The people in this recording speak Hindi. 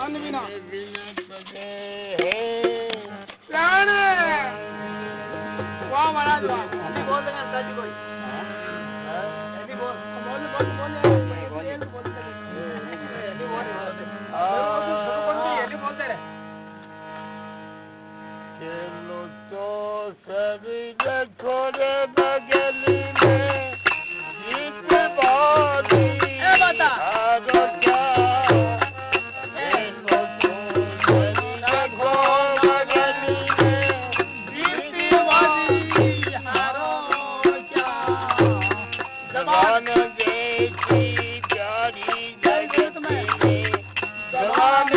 अन्न बिना प्राण वाह महाराज वाह अभी बोल देना सच कोई अभी बोल बोल बोल बोल चलो तो सभी छोड़े बगली में गीत बारी बता जवान जैसी प्यारी जगत में जवान